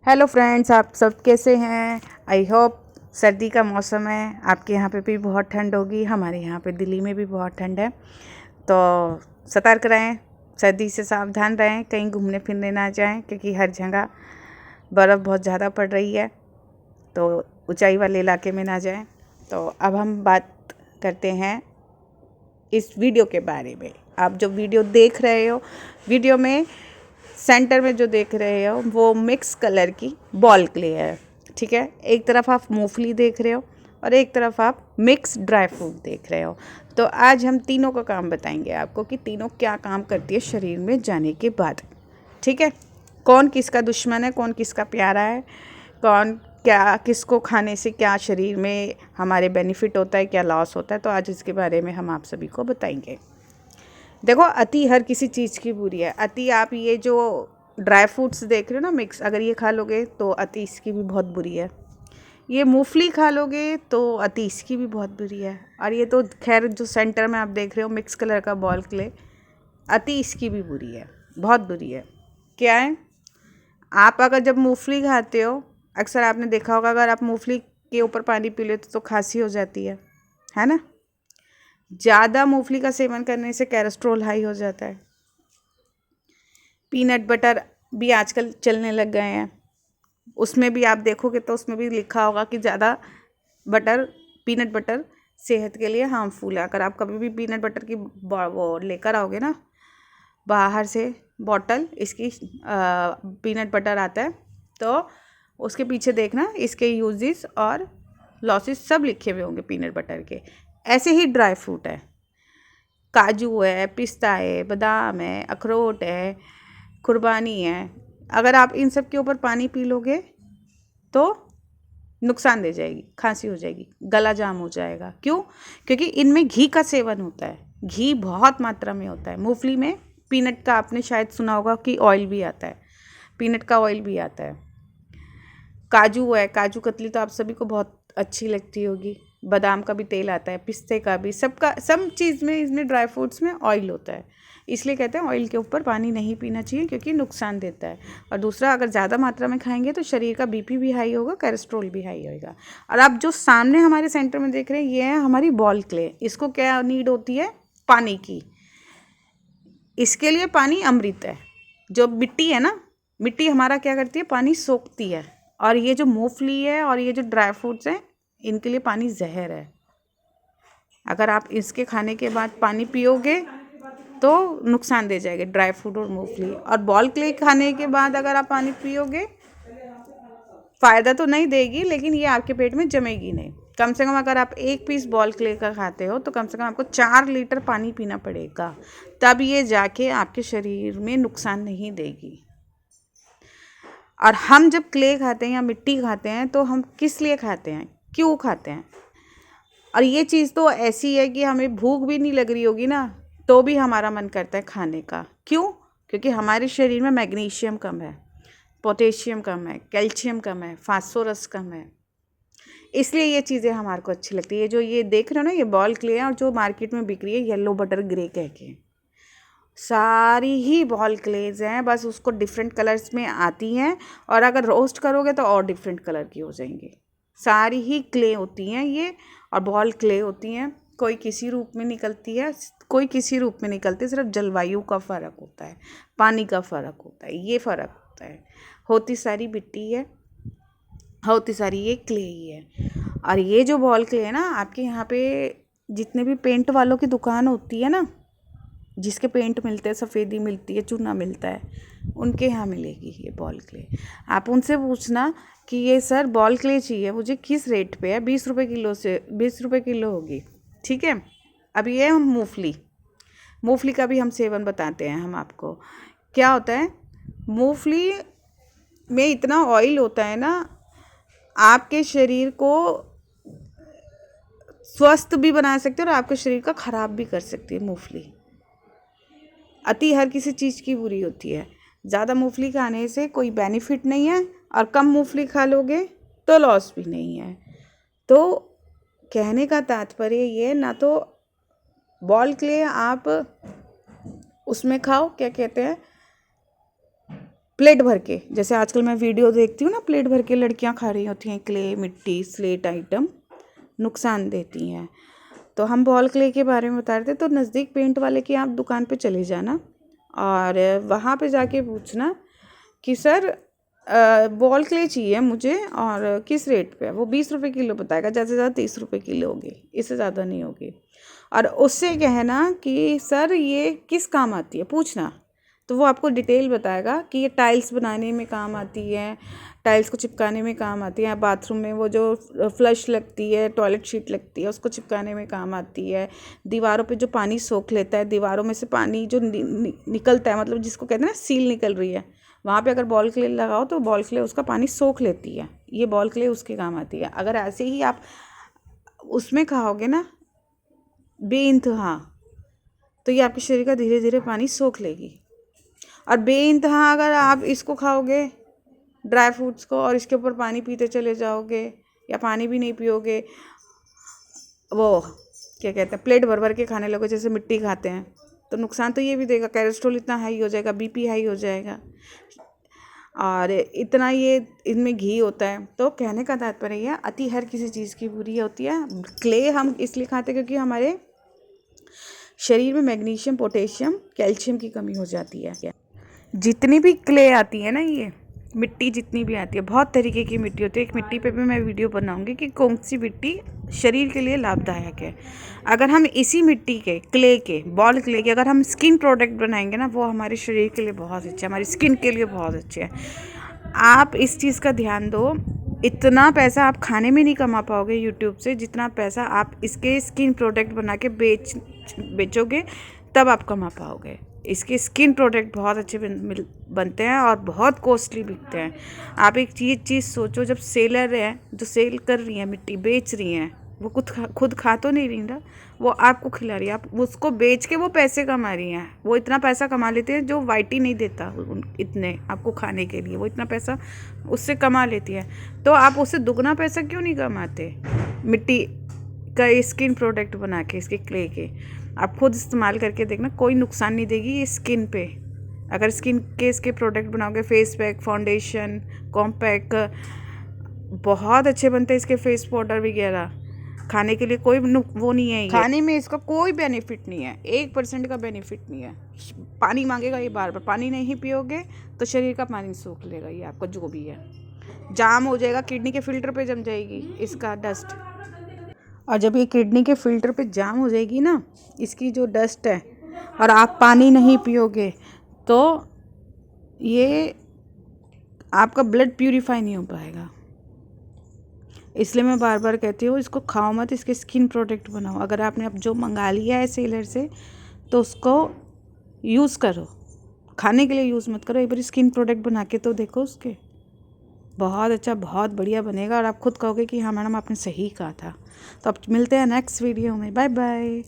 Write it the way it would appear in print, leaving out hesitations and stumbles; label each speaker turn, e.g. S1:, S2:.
S1: Hello friends, आप सब कैसे हैं। आई होप सर्दी का मौसम है, आपके यहाँ पे भी बहुत ठंड होगी। हमारे यहाँ पे दिल्ली में भी बहुत ठंड है, तो सतर्क रहें, सर्दी से सावधान रहें, कहीं घूमने फिरने ना जाएं क्योंकि हर जगह बर्फ़ बहुत ज़्यादा पड़ रही है, तो ऊंचाई वाले इलाके में ना जाएं। तो अब हम बात करते हैं इस वीडियो के बारे में। आप जो वीडियो देख रहे हो, वीडियो में सेंटर में जो देख रहे हो वो मिक्स कलर की बॉल क्ले है, ठीक है। एक तरफ आप मूंगफली देख रहे हो और एक तरफ आप मिक्स ड्राई फ्रूट देख रहे हो। तो आज हम तीनों का काम बताएंगे आपको कि तीनों क्या काम करती है शरीर में जाने के बाद, ठीक है। कौन किसका दुश्मन है, कौन किसका प्यारा है, कौन क्या किसको खाने से क्या शरीर में हमारे बेनिफिट होता है, क्या लॉस होता है। तो आज इसके बारे में हम आप सभी को बताएंगे। देखो, अति हर किसी चीज़ की बुरी है। अति आप ये जो ड्राई फ्रूट्स देख रहे हो ना मिक्स, अगर ये खा लोगे तो अति इसकी भी बहुत बुरी है। ये मूंगफली खा लोगे तो अति इसकी भी बहुत बुरी है। और ये तो खैर जो सेंटर में आप देख रहे हो मिक्स कलर का बॉल क्ले, अति इसकी भी बुरी है, बहुत बुरी है। क्या है, आप अगर जब मूंगफली खाते हो, अक्सर आपने देखा होगा अगर आप मूंगफली के ऊपर पानी पी लेते तो खांसी हो जाती है ना। ज़्यादा मूंगफली का सेवन करने से कोलेस्ट्रॉल हाई हो जाता है। पीनट बटर भी आजकल चलने लग गए हैं, उसमें भी आप देखोगे तो उसमें भी लिखा होगा कि ज़्यादा पीनट बटर सेहत के लिए हार्मफुल है। अगर आप कभी भी पीनट बटर की वो लेकर आओगे ना बाहर से बॉटल, इसकी पीनट बटर आता है, तो उसके पीछे देखना इसके यूजेस और लॉसेस सब लिखे हुए होंगे पीनट बटर के। ऐसे ही ड्राई फ्रूट है, काजू है, पिस्ता है, बादाम है, अखरोट है, कुर्बानी है। अगर आप इन सब के ऊपर पानी पी लोगे तो नुकसान दे जाएगी, खांसी हो जाएगी, गला जाम हो जाएगा। क्यों? क्योंकि इनमें घी का सेवन होता है, घी बहुत मात्रा में होता है। मूंगफली में पीनट का आपने शायद सुना होगा कि ऑयल भी आता है, पीनट का ऑयल भी आता है। काजू है, काजू कतली तो आप सभी को बहुत अच्छी लगती होगी। बादाम का भी तेल आता है, पिस्ते का भी, सबका सब चीज़ में इसमें ड्राई फ्रूट्स में ऑयल होता है। इसलिए कहते हैं ऑयल के ऊपर पानी नहीं पीना चाहिए क्योंकि नुकसान देता है। और दूसरा, अगर ज़्यादा मात्रा में खाएंगे तो शरीर का बीपी भी हाई होगा, कोलेस्ट्रॉल भी हाई होगा। और आप जो सामने हमारे सेंटर में देख रहे हैं ये है हमारी बॉल क्ले। इसको क्या नीड होती है? पानी की। इसके लिए पानी अमृत है। जो मिट्टी है ना, मिट्टी हमारा क्या करती है? पानी सोखती है। और ये जो मूंगफली है और ये जो ड्राई फ्रूट्स हैं, इनके लिए पानी जहर है। अगर आप इसके खाने के बाद पानी पियोगे तो नुकसान दे जाएगा, ड्राई फ्रूट और मूंगफली। और बॉल क्ले खाने के बाद अगर आप पानी पियोगे फ़ायदा तो नहीं देगी, लेकिन ये आपके पेट में जमेगी नहीं। कम से कम अगर आप एक पीस बॉल क्ले का खाते हो तो कम से कम आपको 4 लीटर पानी पीना पड़ेगा, तब ये जाके आपके शरीर में नुकसान नहीं देगी। और हम जब क्ले खाते हैं या मिट्टी खाते हैं तो हम किस लिए खाते हैं, क्यों खाते हैं? और ये चीज़ तो ऐसी है कि हमें भूख भी नहीं लग रही होगी ना तो भी हमारा मन करता है खाने का। क्यों? क्योंकि हमारे शरीर में मैग्नीशियम कम है, पोटेशियम कम है, कैल्शियम कम है, फास्फोरस कम है, इसलिए ये चीज़ें हमारे को अच्छी लगती है। जो ये देख रहे हो ना, ये बॉल क्ले है और जो मार्केट में बिक रही है येलो बटर ग्रे कह के, सारी ही बॉल क्लेज हैं, बस उसको डिफरेंट कलर्स में आती हैं और अगर रोस्ट करोगे तो और डिफरेंट कलर की हो जाएंगी। सारी ही क्ले होती हैं ये, और बॉल क्ले होती हैं। कोई किसी रूप में निकलती है, कोई किसी रूप में निकलती है, सिर्फ जलवायु का फ़र्क होता है, पानी का फ़र्क होता है, ये फ़र्क होता है। होती सारी मिट्टी है, होती सारी ये क्ले ही है। और ये जो बॉल क्ले है ना, आपके यहाँ पे जितने भी पेंट वालों की दुकान होती है ना, जिसके पेंट मिलते हैं, सफ़ेदी मिलती है, चूना मिलता है, उनके यहाँ मिलेगी ये बॉल क्ले। आप उनसे पूछना कि ये सर बॉल क्ले चाहिए मुझे, किस रेट पे है? 20 रुपये किलो से 20 रुपये किलो होगी, ठीक है। अब ये हम मूंगफली का भी हम सेवन बताते हैं हम आपको। क्या होता है, मूंगफली में इतना ऑयल होता है ना, आपके शरीर को स्वस्थ भी बना सकते हैं और आपके शरीर का ख़राब भी कर सकती है मूंगफली। अति हर किसी चीज़ की बुरी होती है। ज़्यादा मूंगफली खाने से कोई बेनिफिट नहीं है और कम मूंगफली खा लोगे तो लॉस भी नहीं है। तो कहने का तात्पर्य ये, ना तो बॉल क्ले आप उसमें खाओ, क्या कहते हैं, प्लेट भर के, जैसे आजकल मैं वीडियो देखती हूँ ना, प्लेट भर के लड़कियाँ खा रही होती हैं क्ले, मिट्टी, स्लेट आइटम नुकसान देती हैं। तो हम बॉल क्ले के बारे में बता रहे थे। तो नज़दीक पेंट वाले की आप दुकान पे चले जाना और वहाँ पे जाके पूछना कि सर बॉल क्ले चाहिए मुझे और किस रेट पे है। वो 20 रुपये किलो बताएगा, ज़्यादा से ज़्यादा 30 रुपये किलो होगी, इससे ज़्यादा नहीं होगी। और उससे कहना कि सर ये किस काम आती है, पूछना, तो वो आपको डिटेल बताएगा कि ये टाइल्स बनाने में काम आती है, टाइल्स को चिपकाने में काम आती है, बाथरूम में वो जो फ्लश लगती है, टॉयलेट शीट लगती है, उसको चिपकाने में काम आती है, दीवारों पे जो पानी सोख लेता है, दीवारों में से पानी जो निकलता है, मतलब जिसको कहते हैं ना सील निकल रही है, वहाँ पे अगर बॉल क्ले लगाओ तो बॉल क्ले उसका पानी सोख लेती है। ये बॉल क्ले उसके काम आती है। अगर ऐसे ही आप उसमें खाओगे ना बेइंतहा, तो ये आपके शरीर का धीरे धीरे पानी सोख लेगी। और बेइंतहा अगर आप इसको खाओगे, ड्राई फ्रूट्स को, और इसके ऊपर पानी पीते चले जाओगे या पानी भी नहीं पियोगे, वो क्या कहते हैं, प्लेट भर भर के खाने लगो जैसे मिट्टी खाते हैं, तो नुकसान तो ये भी देगा। कोलेस्ट्रॉल इतना हाई हो जाएगा, बीपी हाई हो जाएगा, और इतना ये इनमें घी होता है। तो कहने का तात्पर्य यह, अति हर किसी चीज़ की बुरी होती है। क्ले हम इसलिए खाते हैं क्योंकि हमारे शरीर में मैग्नीशियम, पोटेशियम, कैल्शियम की कमी हो जाती है। जितनी भी क्ले आती है ना, ये मिट्टी जितनी भी आती है, बहुत तरीके की मिट्टी होती है। एक मिट्टी पे भी मैं वीडियो बनाऊंगी कि कौन सी मिट्टी शरीर के लिए लाभदायक है। अगर हम इसी मिट्टी के, क्ले के, बॉल क्ले के अगर हम स्किन प्रोडक्ट बनाएंगे ना, वो हमारे शरीर के लिए बहुत अच्छे, हमारी स्किन के लिए बहुत अच्छे हैं। आप इस चीज़ का ध्यान दो। इतना पैसा आप खाने में नहीं कमा पाओगे यूट्यूब से, जितना पैसा आप इसके स्किन प्रोडक्ट बना के बेचोगे, तब आप कमा पाओगे। इसके स्किन प्रोडक्ट बहुत अच्छे बनते हैं और बहुत कॉस्टली बिकते हैं। आप एक चीज़ सोचो, जब सेलर है जो सेल कर रही है, मिट्टी बेच रही हैं, वो खुद खा तो नहीं रही ना, वो आपको खिला रही है, आप उसको बेच के वो पैसे कमा रही हैं। वो इतना पैसा कमा लेते हैं जो वाइट ही नहीं देता इतने आपको खाने के लिए, वो इतना पैसा उससे कमा लेती है। तो आप उससे दुगना पैसा क्यों नहीं कमाते मिट्टी का स्किन प्रोडक्ट बना के, इसके क्ले के? आप खुद इस्तेमाल करके देखना, कोई नुकसान नहीं देगी ये स्किन पे। अगर स्किन के इसके प्रोडक्ट बनाओगे, फेस पैक, फाउंडेशन, कॉम्पैक्ट, बहुत अच्छे बनते हैं इसके फेस पाउडर वगैरह। खाने के लिए कोई वो नहीं है, खाने में इसका कोई बेनिफिट नहीं है, 1% का बेनिफिट नहीं है। पानी मांगेगा ये बार बार, पानी नहीं पियोगे तो शरीर का पानी सूख लेगा, ये आपका जो भी है जाम हो जाएगा, किडनी के फिल्टर पे जम जाएगी इसका डस्ट। और जब ये किडनी के फिल्टर पे जाम हो जाएगी ना, इसकी जो डस्ट है, और आप पानी नहीं पियोगे, तो ये आपका ब्लड प्यूरिफाई नहीं हो पाएगा। इसलिए मैं बार बार कहती हूँ, इसको खाओ मत, इसके स्किन प्रोडक्ट बनाओ। अगर आपने अब जो मंगा लिया है सेलर से, तो उसको यूज़ करो, खाने के लिए यूज़ मत करो। एक बार स्किन प्रोडक्ट बना के तो देखो, उसके बहुत अच्छा, बहुत बढ़िया बनेगा, और आप खुद कहोगे कि हाँ मैडम आपने सही कहा था। तो अब मिलते हैं नेक्स्ट वीडियो में। Bye bye.